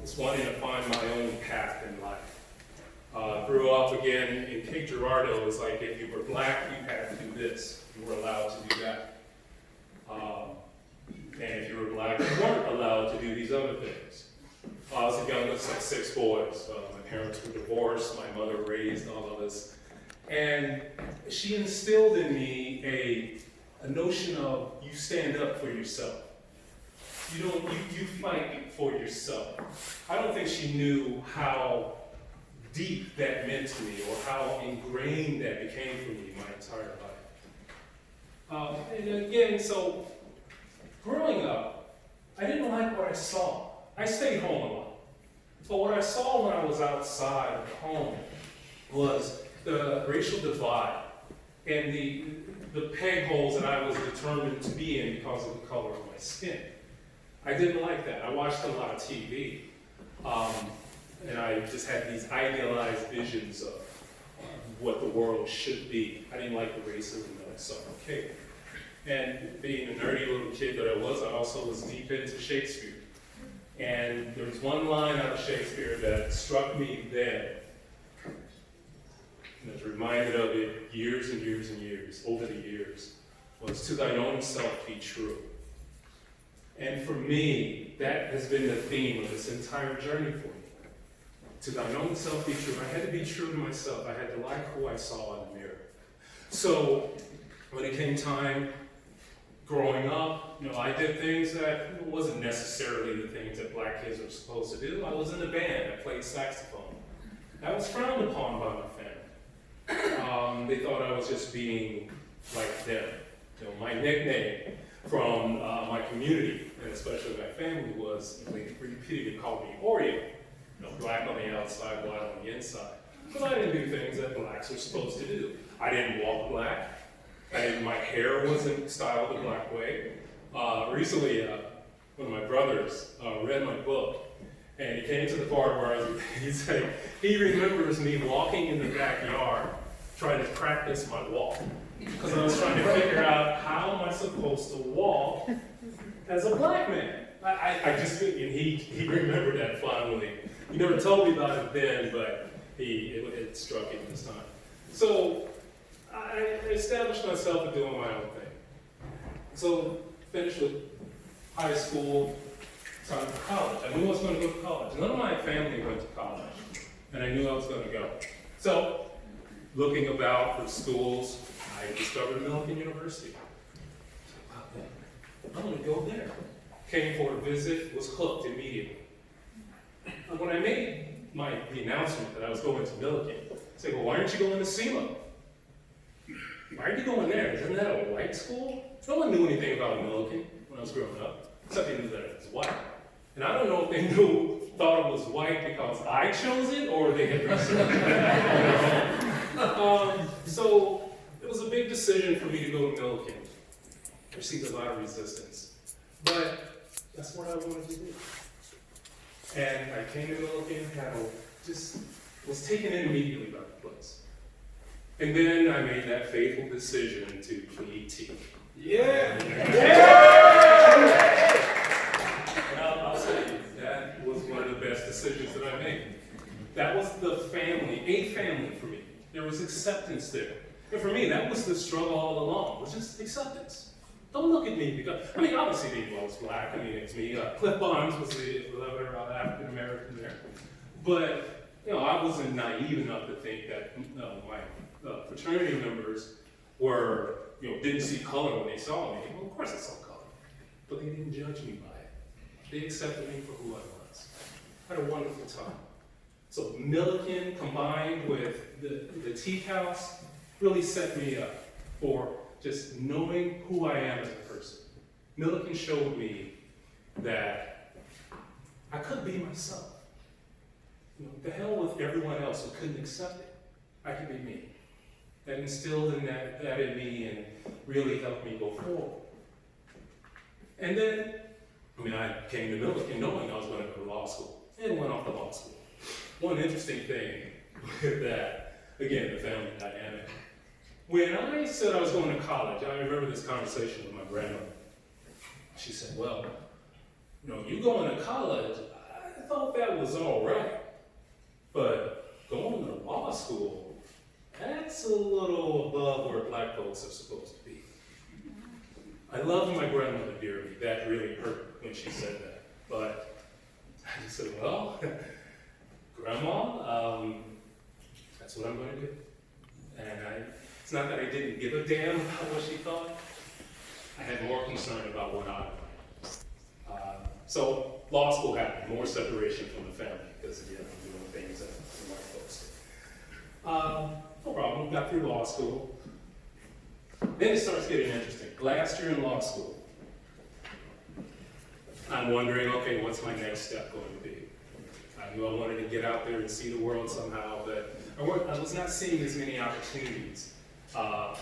just wanting to find my own path in life. Grew up again in Cape Girardeau. It was like if you were black, you had to do this. You were allowed to do that. And if you were black, you weren't allowed to do these other things. I was the youngest of 6 boys. My parents were divorced. My mother raised all of us. And she instilled in me a notion of you stand up for yourself. You fight for yourself. I don't think she knew how deep that meant to me or how ingrained that became for me my entire life. And again, so growing up, I didn't like what I saw. I stayed home a lot. But what I saw when I was outside of home was the racial divide and the peg holes that I was determined to be in because of the color of my skin. I didn't like that. I watched a lot of TV, and I just had these idealized visions of what the world should be. I didn't like the racism that I saw on cable. And being a nerdy little kid that I also was deep into Shakespeare. And there was one line out of Shakespeare that struck me then, and I was reminded of it years and years and years, over the years, was to thine own self be true. And for me, that has been the theme of this entire journey for me. To thine own self be true. I had to be true to myself. I had to like who I saw in the mirror. So when it came time growing up, I did things that wasn't necessarily the things that black kids were supposed to do. I was in a band. I played saxophone. That was frowned upon by my family. They thought I was just being like them. My nickname from my community, and especially my family, was they repeatedly called me Oreo. Black on the outside, white on the inside. Because I didn't do things that blacks are supposed to do. I didn't walk black. My hair wasn't styled the black way. Recently, one of my brothers read my book, and he came to the part where he said he remembers me walking in the backyard trying to practice my walk. Because I was trying to figure out how am I supposed to walk as a black man. I just think, and he remembered that fondly. He never told me about it then, but it struck him this time. So I established myself in doing my own thing. So finished with high school, time for college. I knew I was going to go to college. None of my family went to college, and I knew I was going to go. So looking about for schools, I discovered Millikan University. Wow, I'm going to go there. Came for a visit, was hooked immediately. And when I made the announcement that I was going to Millikan, I said, well, why aren't you going to SEMA? Why are you going there? Isn't that a white school? No one knew anything about Millikan when I was growing up, except they knew that it was white. And I don't know if they thought it was white because I chose it or they had researched it. So it was a big decision for me to go to Millikan. I received a lot of resistance. But that's what I wanted to do. And I came to Millikan, just was taken in immediately by the place. And then I made that fateful decision to plead T. Yeah! And I'll tell you, that was one of the best decisions that I made. That was a family for me. There was acceptance there. And for me, that was the struggle all along, was just acceptance. Don't look at me because, obviously they knew I was black. It's me. Cliff Barnes was the other African American there. But, I wasn't naive enough to think that my fraternity members didn't see color when they saw me. Well, of course I saw color. But they didn't judge me by it. They accepted me for who I was. I had a wonderful time. So Millikan combined with the Tea House really set me up for just knowing who I am as a person. Millikan showed me that I could be myself. The hell with everyone else who couldn't accept it. I could be me. That instilled that in me and really helped me go forward. And then, I came to Millikan knowing I was going to go to law school and went off to law school. One interesting thing with that, again, the family dynamic. When I said I was going to college, I remember this conversation with my grandmother. She said, well, you going to college, I thought was all right. But going to law school, that's a little above where black folks are supposed to be. I loved my grandmother dearly. That really hurt when she said that. But I just said, well, Grandma, that's what I'm going to do. And it's not that I didn't give a damn about what she thought. I had more concern about what I wanted. So law school happened, more separation from the family, because again, I'm doing things that the white folks do. No problem, got through law school. Then it starts getting interesting. Last year in law school, I'm wondering, okay, what's my next step going to be? I knew I wanted to get out there and see the world somehow, but I was not seeing as many opportunities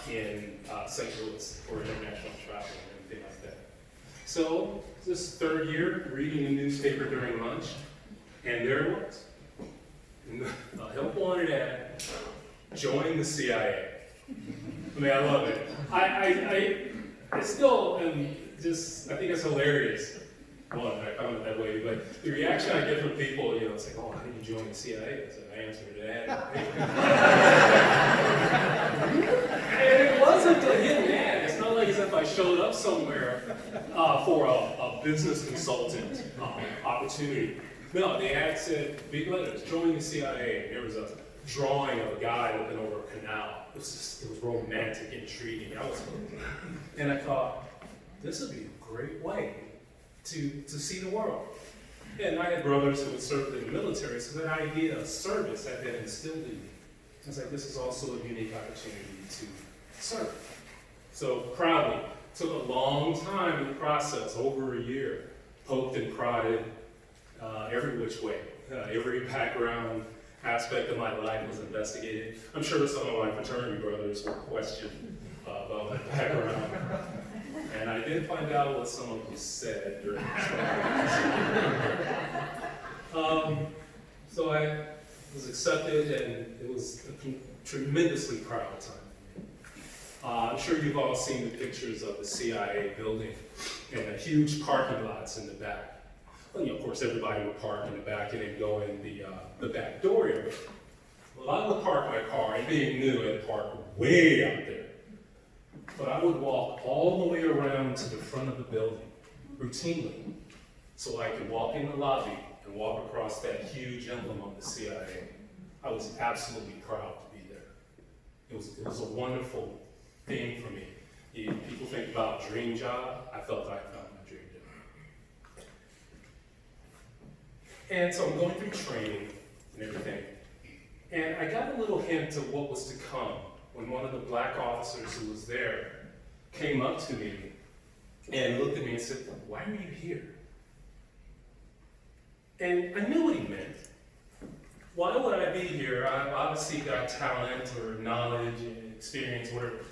in St. Louis for international travel and anything like that. So this third year, reading the newspaper during lunch, and there it was. A help wanted ad, join the CIA. I mean, I love it. I still am just, I think it's hilarious. One, I found it that way, but the reaction I get from people, it's like, oh, how did you join the CIA? I said, I answered an ad. And it wasn't a hidden ad. It's not like as if I showed up somewhere for a business consultant opportunity. No, the ad said, big letters, join the CIA. And there was a drawing of a guy looking over a canal. It was romantic, intriguing. I was hooked. And I thought, this would be a great way to see the world. And I had brothers who had served in the military, so that idea of service had been instilled in me. I was like, this is also a unique opportunity to serve. So proudly, took a long time in the process, over a year, poked and prodded every which way. Every background aspect of my life was investigated. I'm sure some of my fraternity brothers were questioned about my background. And I did find out what some of them said during the trial. So I was accepted, and it was a tremendously proud time. I'm sure you've all seen the pictures of the CIA building and the huge parking lots in the back. Well, of course, everybody would park in the back and then go in the back door area. Well, I would park my car, and being new, I'd park way out there. But I would walk all the way around to the front of the building, routinely, so I could walk in the lobby and walk across that huge emblem of the CIA. I was absolutely proud to be there. It was a wonderful thing for me. People think about dream job. I felt I found my dream job. And so I'm going through training and everything. And I got a little hint of what was to come when one of the black officers who was there came up to me and looked at me and said, why are you here? And I knew what he meant. Why would I be here? I've obviously got talent or knowledge and experience, whatever.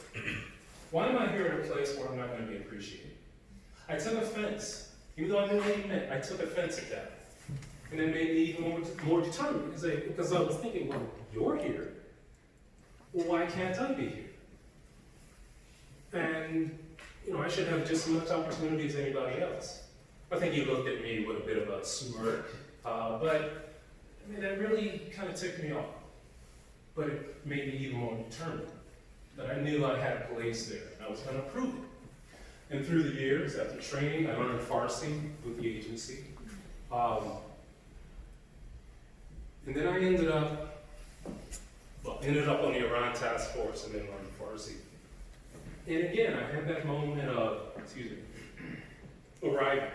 Why am I here at a place where I'm not going to be appreciated? I took offense. Even though I knew what he meant, I took offense at that. And it made me even more determined, because I was thinking, well, you're here. Well, why can't I be here? And, I should have just as much opportunity as anybody else. I think he looked at me with a bit of a smirk, but that really kind of ticked me off. But it made me even more determined that I knew I had a place there, and I was going to prove it. And through the years, after training, I learned Farsi with the agency. And then I ended up on the Iran task force and then learned Farsi. And again, I had that moment of, arriving.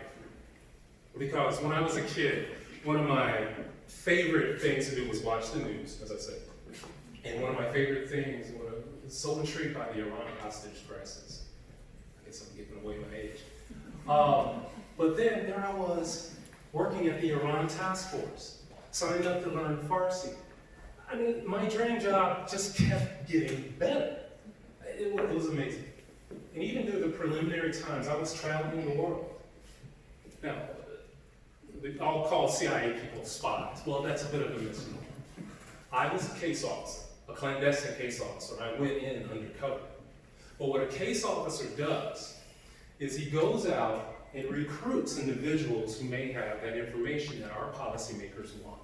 Because when I was a kid, one of my favorite things to do was watch the news, as I said. And one of my favorite things was so intrigued by the Iran hostage crisis. I guess I'm giving away my age. But then there I was working at the Iran task force, signed up to learn Farsi. My dream job just kept getting better. It was amazing. And even through the preliminary times, I was traveling the world. Now, I'll call CIA people spies. Well, that's a bit of a misnomer. I was a case officer, a clandestine case officer. I went in undercover. But what a case officer does is he goes out and recruits individuals who may have that information that our policymakers want.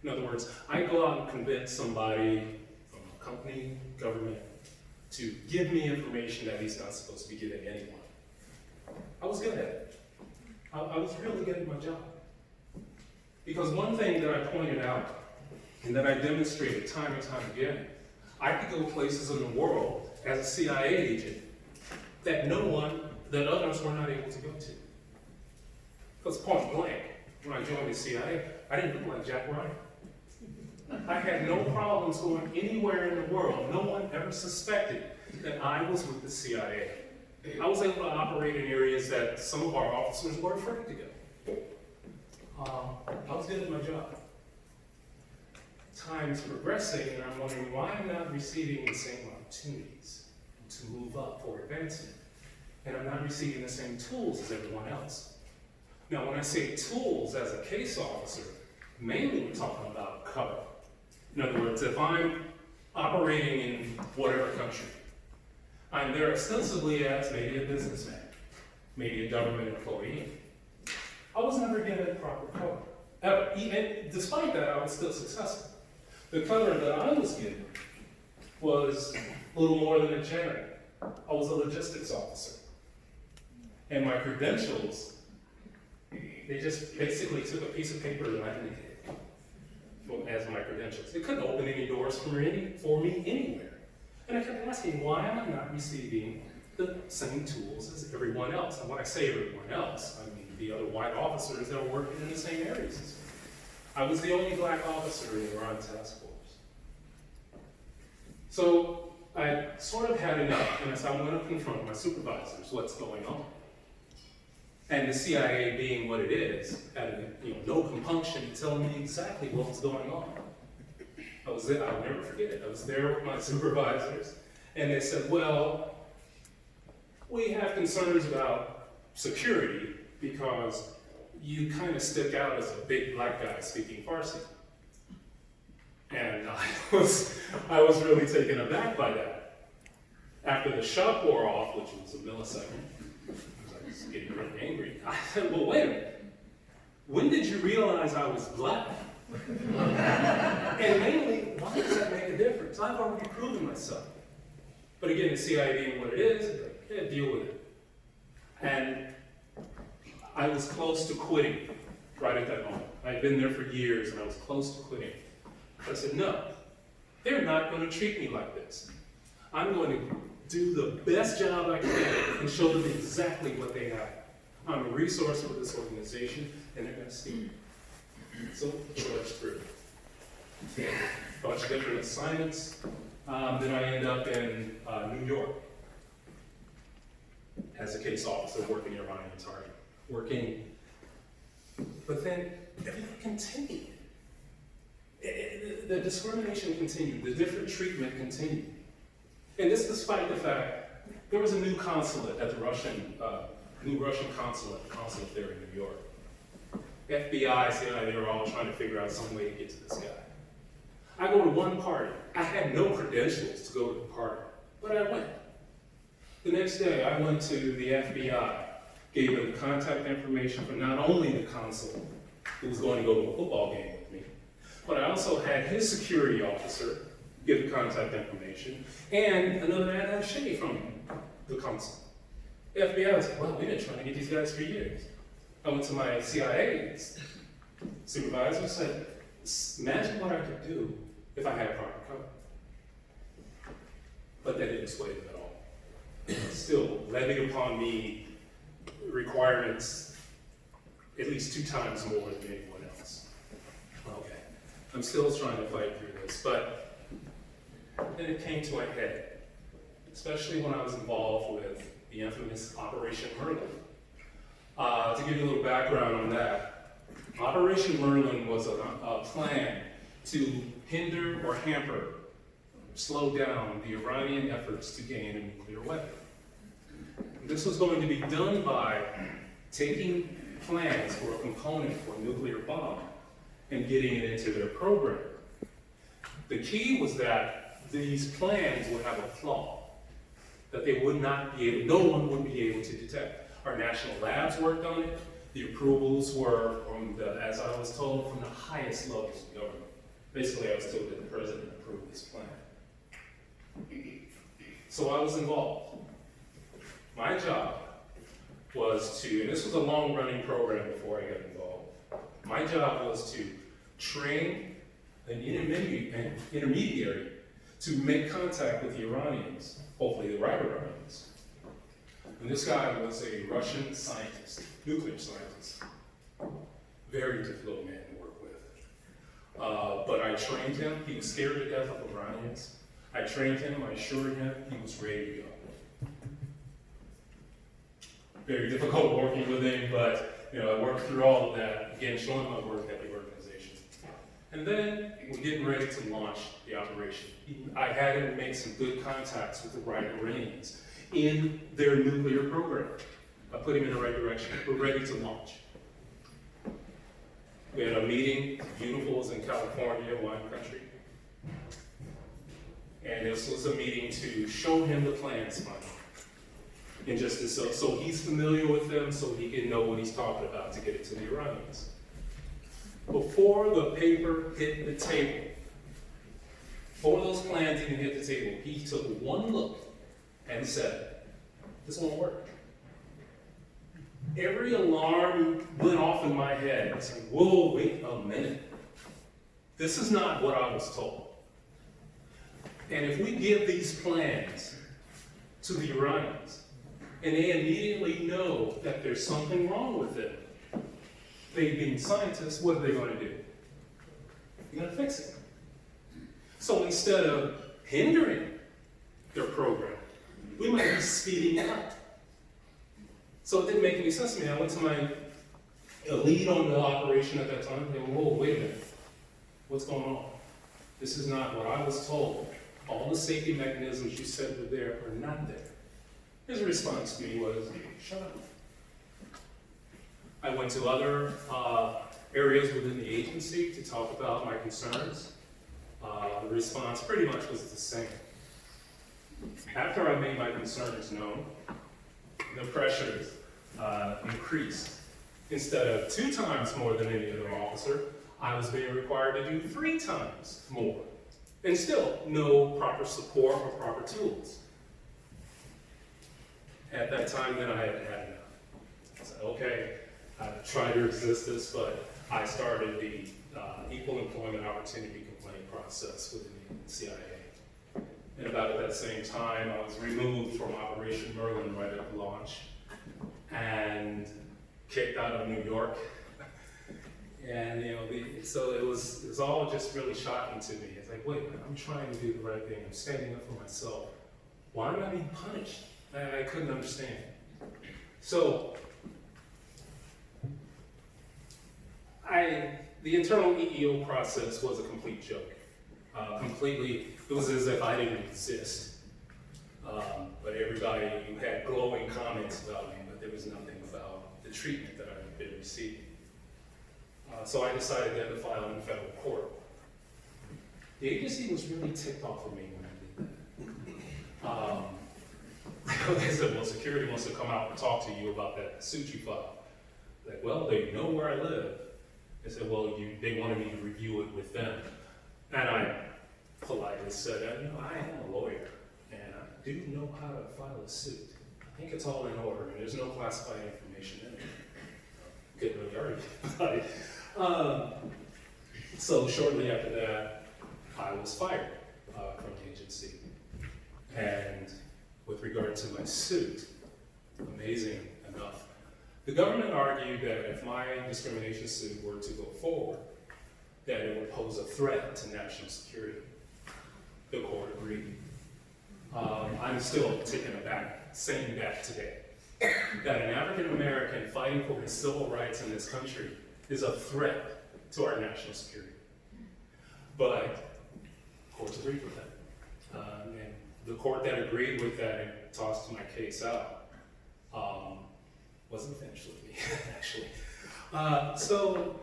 In other words, I go out and convince somebody from a company, government, to give me information that he's not supposed to be giving anyone. I was good at it. I was really good at my job. Because one thing that I pointed out, and that I demonstrated time and time again, I could go places in the world as a CIA agent that that others were not able to go to. Because point blank, when I joined the CIA, I didn't look like Jack Ryan. I had no problems going anywhere in the world. No one ever suspected that I was with the CIA. I was able to operate in areas that some of our officers were afraid to go. I was good at my job. Time's progressing, and I'm wondering why I'm not receiving the same opportunities to move up for advancement. And I'm not receiving the same tools as everyone else. Now, when I say tools as a case officer, mainly we're talking about cover. In other words, if I'm operating in whatever country, I'm there ostensibly as maybe a businessman, maybe a government employee. I was never given proper cover, ever. And despite that, I was still successful. The cover that I was given was a little more than a janitor. I was a logistics officer. And my credentials, they just basically took a piece of paper and laminated it as my credentials. It couldn't open any doors for me anywhere. And I kept asking, why am I not receiving the same tools as everyone else? And when I say everyone else, I mean the other white officers that were working in the same areas as me. I was the only black officer in the Iran task force. So I sort of had enough, and so I went to confront my supervisors, what's going on. And the CIA, being what it is, had no compunction in telling me exactly what was going on. I was there, I'll never forget it. I was there with my supervisors, and they said, well, we have concerns about security because you kind of stick out as a big black guy speaking Farsi. And I was really taken aback by that. After the shock wore off, which was a millisecond, I was getting really angry. I said, well, wait a minute. When did you realize I was black? And mainly, why does that make a difference? I've already proven myself. But again, the CIA being what it is, yeah, deal with it. And I was close to quitting right at that moment. I had been there for years and I was close to quitting. I said, no, they're not going to treat me like this. I'm going to do the best job I can and show them exactly what they have. I'm a resource for this organization and they're going to see me. So trudged through. A bunch of different assignments. Then I end up in New York as a case officer working in Iranian target. But then everything continued. The discrimination continued, the different treatment continued. And this despite the fact there was a new consulate at the new Russian consulate there in New York. FBI, CIA, they were all trying to figure out some way to get to this guy. I go to one party. I had no credentials to go to the party, but I went. The next day, I went to the FBI, gave them the contact information for not only the consul who was going to go to a football game with me, but I also had his security officer give the contact information, and another attaché from the consul. The FBI was like, well, we've been trying to get these guys for years. I went to my CIA supervisor and said, imagine what I could do if I had proper cover. But that didn't sway them at all. Still levied upon me requirements at least 2 times more than anyone else. Okay, I'm still trying to fight through this, but then it came to a head, especially when I was involved with the infamous Operation Merlin. To give you a little background on that, Operation Merlin was a plan to hinder or hamper, slow down the Iranian efforts to gain a nuclear weapon. This was going to be done by taking plans for a component for a nuclear bomb and getting it into their program. The key was that these plans would have a flaw that they would not be able, no one would be able to detect. Our national labs worked on it. The approvals were, from the, as I was told, from the highest levels of government. Basically, I was told that the president approved this plan. So I was involved. My job was to, and this was a long-running program before I got involved. My job was to train an intermediary to make contact with the Iranians, hopefully the right Iranians. And this guy was a Russian scientist, nuclear scientist. Very difficult man to work with. But I trained him. He was scared to death of Iranians. I trained him, I assured him he was ready to go. Very difficult working with him, but I worked through all of that, again, showing my work at the organization. And then we're getting ready to launch the operation. I had him make some good contacts with the right Iranians in their nuclear program. I put him in the right direction. We're ready to launch. We had a meeting, beautiful, it was in California, wine country. And this was a meeting to show him the plans finally. And just so he's familiar with them, so he can know what he's talking about to get it to the Iranians. Before the paper hit the table, before those plans even hit the table, he took one look and said, "This won't work." Every alarm went off in my head. I was like, whoa, wait a minute. This is not what I was told. And if we give these plans to the Iranians, and they immediately know that there's something wrong with it, they being scientists, what are they going to do? They're going to fix it. So instead of hindering their program, we might be speeding it up. So it didn't make any sense to me. I went to my lead on the operation at that time and said, whoa, wait a minute. What's going on? This is not what I was told. All the safety mechanisms you said were there are not there. His response to me was, shut up. I went to other areas within the agency to talk about my concerns. The response pretty much was the same. After I made my concerns known, the pressures increased. Instead of 2 times more than any other officer, I was being required to do 3 times more. And still, no proper support or proper tools. At that time, then I had enough. I said, okay, I tried to resist this, but I started the Equal Employment Opportunity Complaint process within the CIA. And about at that same time, I was removed from Operation Merlin right at launch and kicked out of New York. And so it was all just really shocking to me. It's like, wait, I'm trying to do the right thing. I'm standing up for myself. Why am I being punished? I couldn't understand. So the internal EEO process was a complete joke. Completely, it was as if I didn't exist. But everybody had glowing comments about me, but there was nothing about the treatment that I had been receiving. So I decided then to file in federal court. The agency was really ticked off with me when I did that. They said, well, security wants to come out and talk to you about that suit you filed. Like, well, they know where I live. They said, well, they wanted me to review it with them. And I politely said, I am a lawyer, and I do know how to file a suit. I think it's all in order, and there's no classified information in it. Couldn't really argue about it. So shortly after that, I was fired from the agency. And with regard to my suit, amazing enough, the government argued that if my discrimination suit were to go forward, that it would pose a threat to national security. The court agreed. I'm still taken aback saying that today, that an African American fighting for his civil rights in this country is a threat to our national security. But courts agreed with that. And the court that agreed with that and tossed my case out wasn't finished with me, actually. So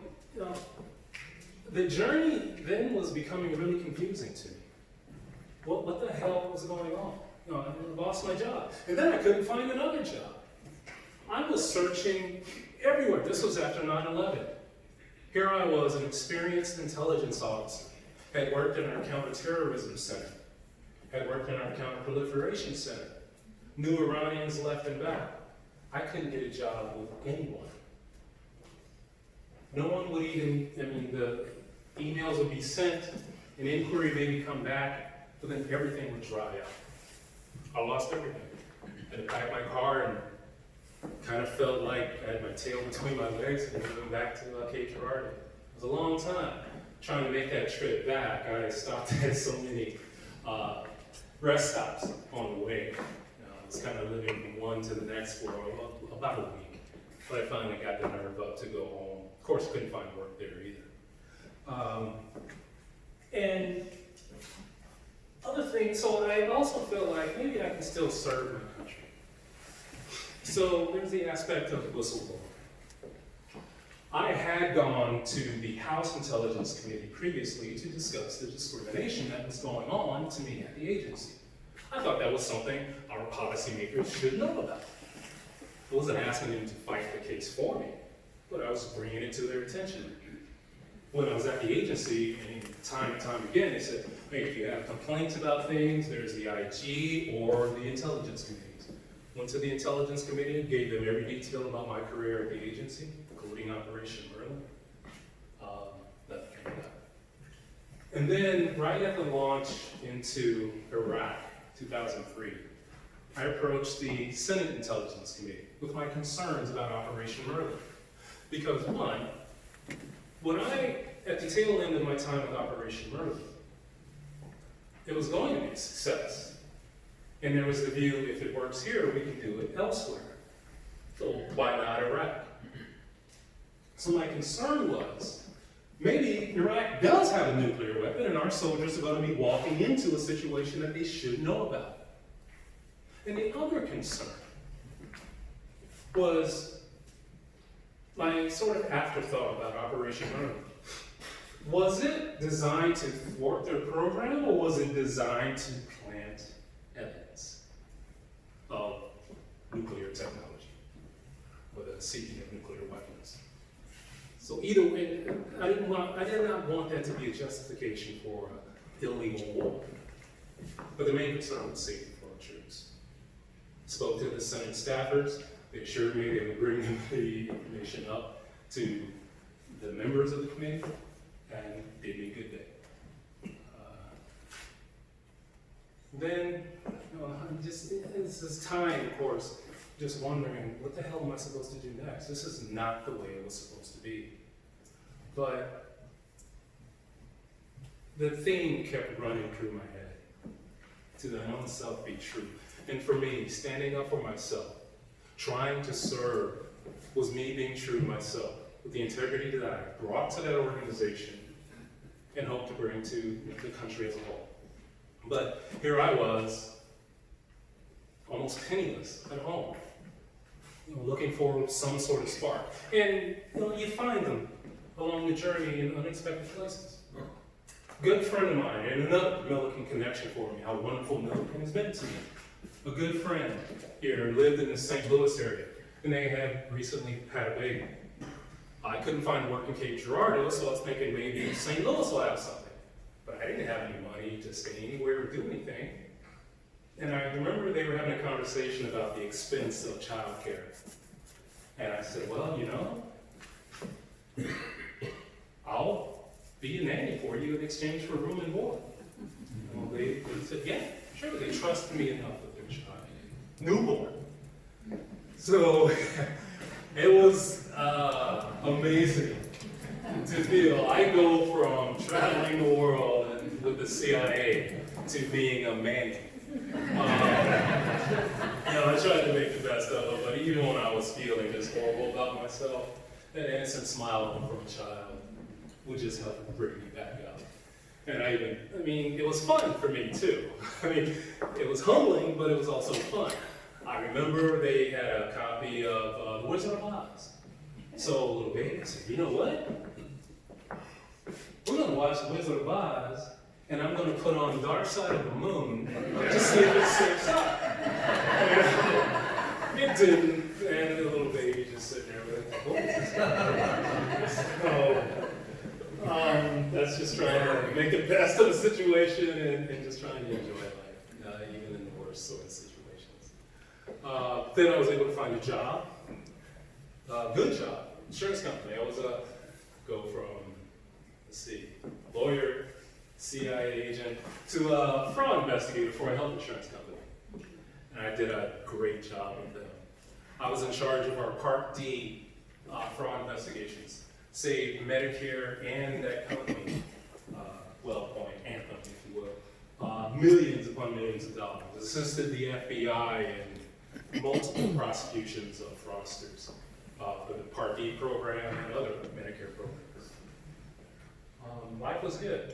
the journey then was becoming really confusing to me. What the hell was going on? I lost my job. And then I couldn't find another job. I was searching everywhere. This was after 9/11. Here I was, an experienced intelligence officer, had worked in our counterterrorism center, had worked in our counterproliferation center, knew Iranians left and back. I couldn't get a job with anyone. No one would even, the emails would be sent, an inquiry maybe come back, but then everything would dry up. I lost everything. I had to pack my car and kind of felt like I had my tail between my legs and moving back to Cape Girardeau. It was a long time trying to make that trip back. I stopped at so many rest stops on the way. I was kind of living from one to the next for about a week. But I finally got the nerve up to go home. Of course, couldn't find work there either. And other things, so I also feel like maybe I can still serve my country. So there's the aspect of whistleblowing. I had gone to the House Intelligence Committee previously to discuss the discrimination that was going on to me at the agency. I thought that was something our policymakers should know about. I wasn't asking them to fight the case for me, but I was bringing it to their attention. When I was at the agency, and time and time again, they said, hey, if you have complaints about things, there's the IG or the Intelligence Committees. Went to the Intelligence Committee, gave them every detail about my career at the agency, including Operation Merlin. Nothing came out. And then, right at the launch into Iraq, 2003, I approached the Senate Intelligence Committee with my concerns about Operation Merlin. Because one, at the tail end of my time with Operation Merlin, it was going to be a success. And there was the view, if it works here, we can do it elsewhere. So why not Iraq? So my concern was, maybe Iraq does have a nuclear weapon and our soldiers are going to be walking into a situation that they should know about. And the other concern was my sort of afterthought about Operation Merlin. Was it designed to thwart their program, or was it designed to plant evidence of nuclear technology, or the seeking of nuclear weapons? So either way, I did not want that to be a justification for illegal war. But the main concern was safety for our troops. Spoke to the Senate staffers. They assured me they would bring the information up to the members of the committee, and did me a good day. Then, this is time, of course, just wondering, what the hell am I supposed to do next? This is not the way it was supposed to be. But the theme kept running through my head, to thine own self be true. And for me, standing up for myself, trying to serve, was me being true to myself, with the integrity that I brought to that organization and hope to bring to the country as a whole. But here I was, almost penniless at home, looking for some sort of spark. And you find them along the journey in unexpected places. Good friend of mine, and another Milliken connection for me, how wonderful Milliken has been to me. A good friend here lived in the St. Louis area, and they had recently had a baby. I couldn't find work in Cape Girardeau, so I was thinking maybe St. Louis will have something. But I didn't have any money to stay anywhere or do anything. And I remember they were having a conversation about the expense of childcare. And I said, well, I'll be a nanny for you in exchange for room and board. Well, they said, yeah, sure. They trusted me enough with their child, newborn. So it was amazing to feel. I go from traveling the world with the CIA to being a man. I tried to make the best of it, but even when I was feeling this horrible about myself, that innocent smile from a child would just help bring me back up. And it was fun for me too. It was humbling, but it was also fun. I remember they had a copy of The Wizard of Oz. So little baby said, you know what? We're gonna watch The Wizard of Oz, and I'm gonna put on Dark Side of the Moon to see if it sticks up. It didn't, and the little That's just trying to make the best of the situation and just trying to enjoy life, even in the worst sort of situations. Then I was able to find a job, good job, insurance company. I was go from, let's see, lawyer, CIA agent, to a fraud investigator for a health insurance company. And I did a great job with them. I was in charge of our Part D fraud investigations, saved Medicare and that company, WellPoint, Anthem, if you will, millions upon millions of dollars, assisted the FBI in multiple prosecutions of fraudsters for the Part D program and other Medicare programs. Life was good.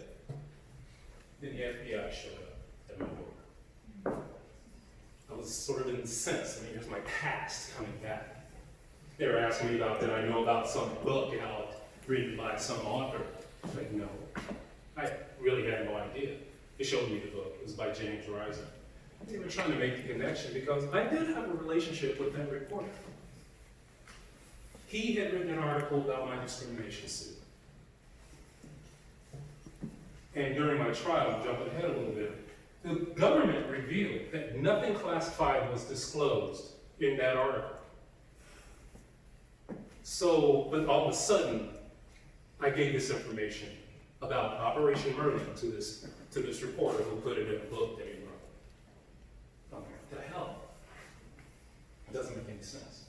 Then the FBI showed up at my door. I was sort of incensed. I mean, here's my past coming back. They were asking me about, did I know about some book out written by some author? I was like, no. I really had no idea. They showed me the book. It was by James Reiser. They were trying to make the connection because I did have a relationship with that reporter. He had written an article about my discrimination suit. And during my trial, jumping ahead a little bit, the government revealed that nothing classified was disclosed in that article. So, but all of a sudden, I gave this information about Operation Merlin to this reporter who put it in a book that he wrote. I'm like, what the hell? It doesn't make any sense.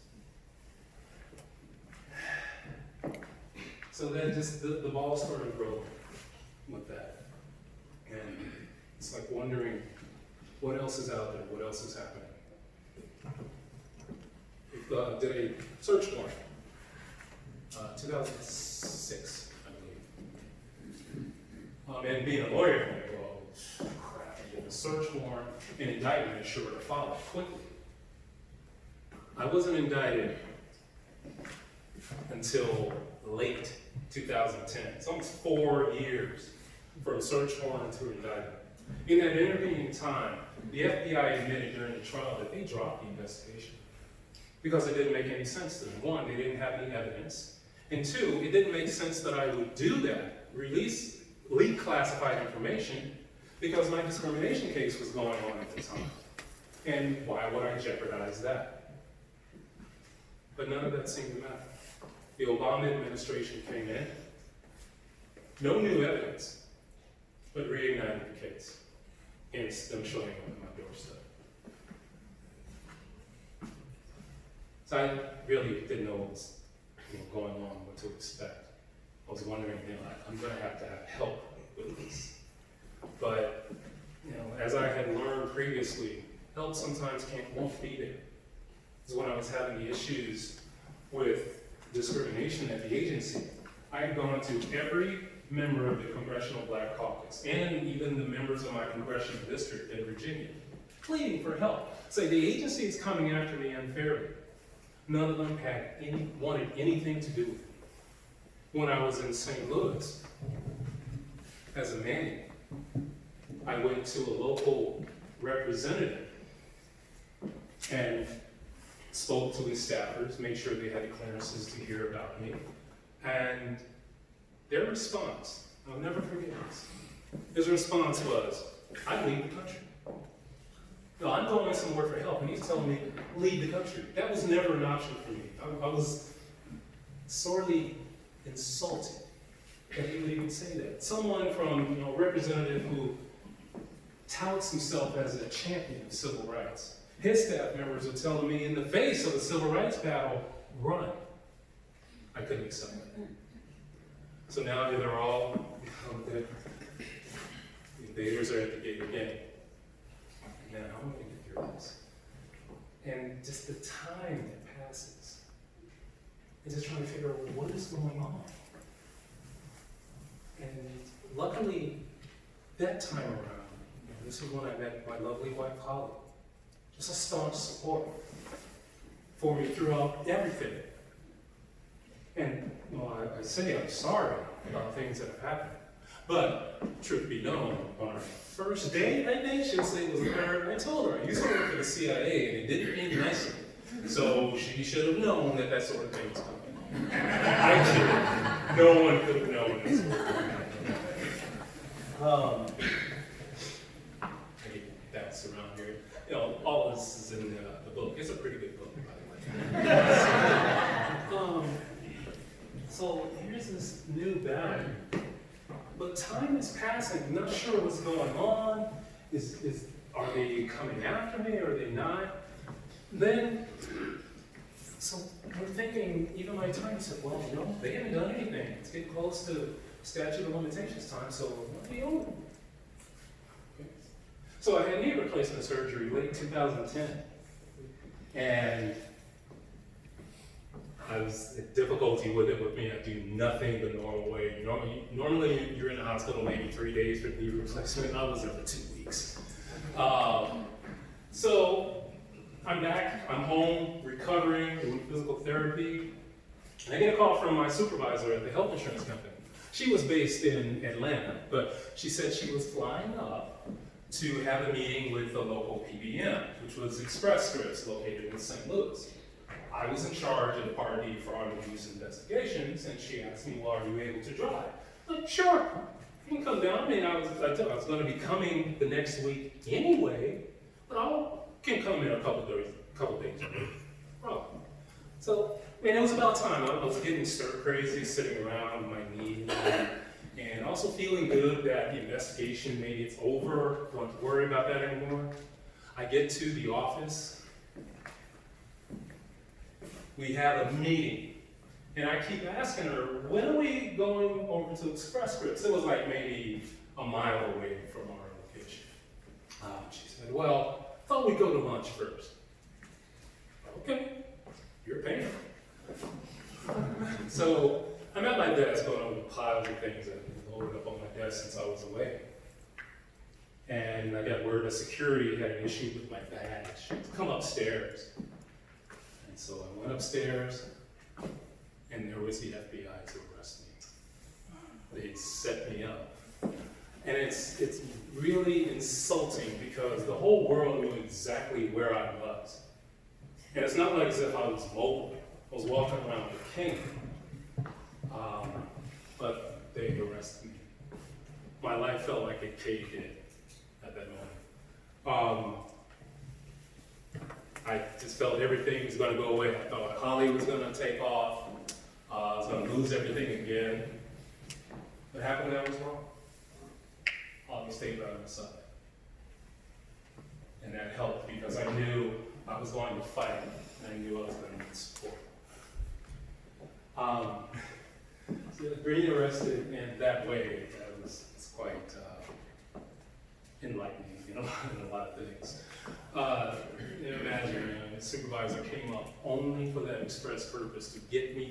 So then just the ball started rolling with that. And it's like wondering what else is out there, what else is happening. Did a search warrant, 2006, I believe. And being a lawyer, I'm like, well, crap, I get a search warrant, an indictment is sure to follow quickly. I wasn't indicted until late 2010. It's almost 4 years from search warrant to indictment. In that intervening time, the FBI admitted during the trial that they dropped the investigation because it didn't make any sense to them. One, they didn't have any evidence. And two, it didn't make sense that I would do that, leak classified information, because my discrimination case was going on at the time. And why would I jeopardize that? But none of that seemed to matter. The Obama administration came in, no new evidence, but reignited the case. Hence them showing up at my doorstep. So I really didn't know what was going on, what to expect. I was wondering, I'm going to have help with this. But as I had learned previously, help sometimes won't be there. Because when I was having the issues with discrimination at the agency, I had gone to every member of the Congressional Black Caucus, and even the members of my congressional district in Virginia, pleading for help. Say, the agency is coming after me unfairly. None of them had wanted anything to do with it. When I was in St. Louis, as a man, I went to a local representative and spoke to his staffers, made sure they had the clearances to hear about me, and their response, I'll never forget this. His response was, I'd leave the country. No, I'm going somewhere for help, and he's telling me, leave the country. That was never an option for me. I was sorely insulted that he would even say that. Someone from, a representative who touts himself as a champion of civil rights. His staff members are telling me in the face of a civil rights battle, run. I couldn't accept that. So now they're all, the invaders are at the gate again. Now I'm going to get through this. And just the time that passes, and just trying to figure out what is going on. And luckily, that time around, this is when I met my lovely wife, Holly. Just a staunch support for me throughout everything. And I say I'm sorry about things that have happened. But, truth be known, on our first day, she'll say it was her, I told her, I used to work for the CIA, and it didn't mean nicely. So she should have known that sort of thing was coming. I should have. No one could have known this sort of thing. I get bounced around here. You know, all of this is in the book. It's a pretty good book, by the way. So here's this new battle. But time is passing. I'm not sure what's going on. Are they coming after me or are they not? Then, so we're thinking, even my attorney said, well, you know, they haven't done anything. It's getting close to statute of limitations time, so what do you owe them? Okay. So I had knee replacement surgery late 2010. And I was in difficulty with it with me. I do nothing the normal way. Normally you're in the hospital maybe 3 days for knee replacement. I was there for 2 weeks. So I'm back, I'm home, recovering, doing physical therapy. And I get a call from my supervisor at the health insurance company. She was based in Atlanta, but she said she was flying up to have a meeting with the local PBM, which was Express Scripts located in St. Louis. I was in charge of the Part D fraud and abuse investigations, and she asked me, well, are you able to drive? I'm like, sure, you can come down. I mean, I was going to be coming the next week anyway, but I can come in a couple days. Oh. So, I mean, it was about time. I was getting stir crazy, sitting around on my knees, and also feeling good that the investigation, maybe it's over, don't have to worry about that anymore. I get to the office. We have a meeting, and I keep asking her, when are we going over to Express Scripts? It was like maybe a mile away from our location. She said, well, I thought we'd go to lunch first. Okay, you're paying. So I'm at my desk going over piles of things that have been loaded up on my desk since I was away. And I got word that security had an issue with my badge. Come upstairs. So I went upstairs, and there was the FBI to arrest me. They set me up. And it's really insulting because the whole world knew exactly where I was. And it's not like as if I was mobile. I was walking around the king. But they arrested me. My life felt like it caved in at that moment. I just felt everything was going to go away. I thought Holly was going to take off. I was going to lose everything again. What happened when I was wrong? Holly stayed by my side. And that helped because I knew I was going to fight, and I knew I was going to need support. So being arrested in that way, it's quite enlightening, in a lot of things. Imagine a supervisor came up only for that express purpose to get me